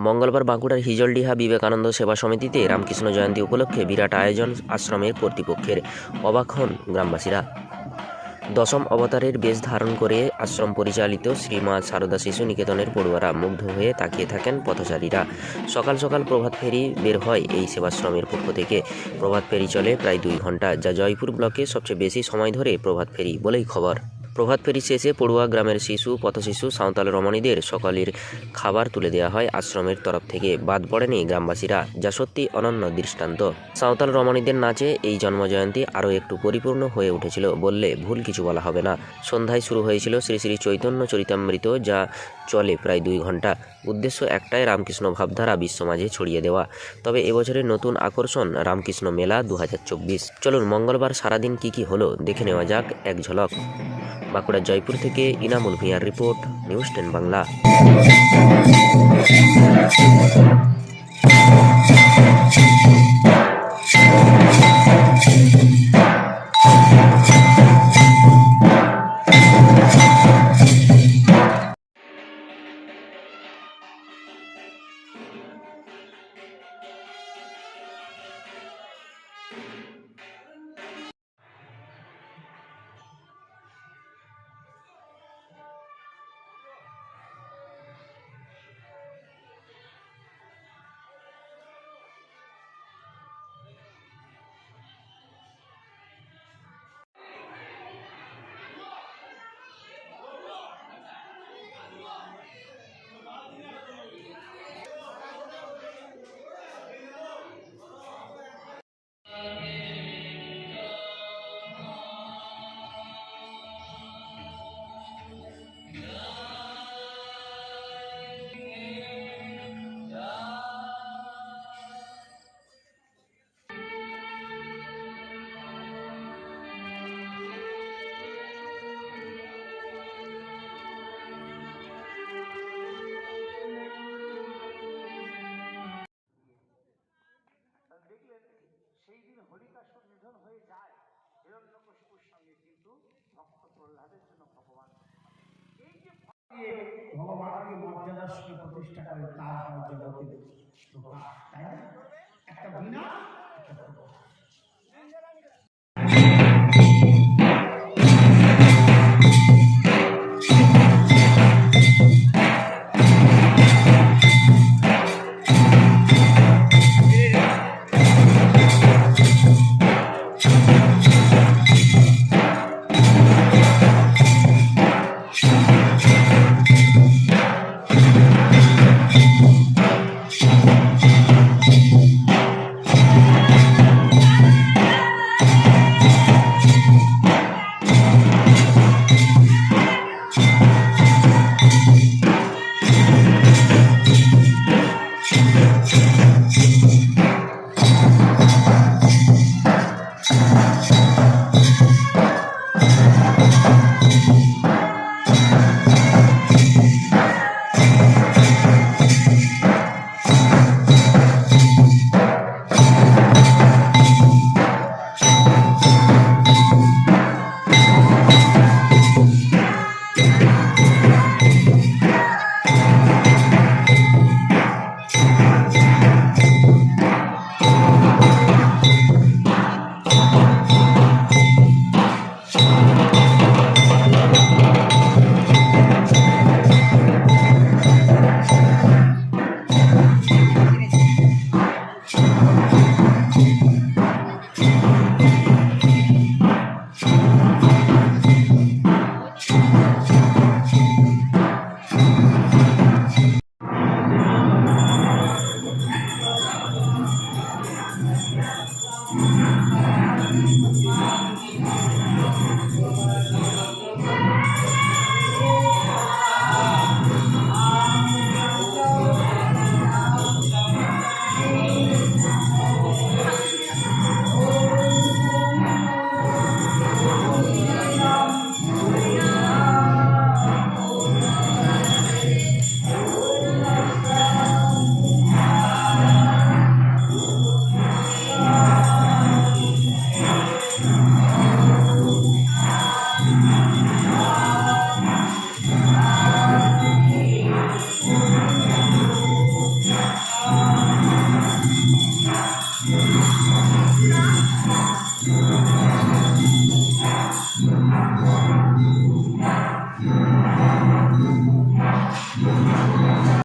মঙ্গলবার বাঁকুড়ার হিজলডিহা বিবেকানন্দ সেবা সমিতিতে রামকৃষ্ণ জয়ন্তী উপলক্ষে বিরাট আয়োজন আশ্রমের কর্তৃপক্ষের। অবাক হন গ্রামবাসীরা। দশম অবতারের বেশ ধারণ করে আশ্রম পরিচালিত শ্রীমা সারদা শিশু নিকেতনের পড়ুয়ারা মুগ্ধ হয়ে তাকিয়ে থাকেন পথচারীরা। সকাল সকাল প্রভাত ফেরি বের হয় এই সেবাশ্রমের পক্ষ থেকে। প্রভাত ফেরি চলে প্রায় 2 ঘন্টা, যা জয়পুর ব্লকে সবচেয়ে বেশি সময় ধরে প্রভাত ফেরি বলেই খবর। প্রভাত ফেরি শেষে পড়ুয়া গ্রামের শিশু, পথশিশু, সাঁওতাল রমণীদের সকালের খাবার তুলে দেওয়া হয় আশ্রমের তরফ থেকে। বাদ পড়েনি গ্রামবাসীরা, যা সত্যি অনন্য দৃষ্টান্ত। সাঁওতাল রমণীদের নাচে এই জন্মজয়ন্তী আরও একটু পরিপূর্ণ হয়ে উঠেছিল বললে ভুল কিছু বলা হবে না। সন্ধ্যায় শুরু হয়েছিল শ্রী শ্রী চৈতন্য চরিতামৃত, যা চলে প্রায় 2 ঘন্টা। উদ্দেশ্য একটাই, রামকৃষ্ণ ভাবধারা বিশ্বমাঝে ছড়িয়ে দেওয়া। তবে এবছরের নতুন আকর্ষণ রামকৃষ্ণ মেলা 2024। চলুন মঙ্গলবার সারাদিন কি হলো দেখে নেওয়া যাক এক ঝলক। বাঁকুড়া জয়পুর থেকে ইনামুল ভূঁইয়ার রিপোর্ট, নিউজ 10 বাংলা। দেখলেন সেই দিন হরিকাসুর নিধন হয়ে যায় হিরণ্যকশিপুর সঙ্গে, কিন্তু ভক্ত প্রহ্লাদের জন্য ভগবান এই যে ভগবানকে মর্যাদার সঙ্গে প্রতিষ্ঠা করেন, তার হয় জগতের প্রকাশ, তাই না? একটা বিনা একটা প্রকাশ।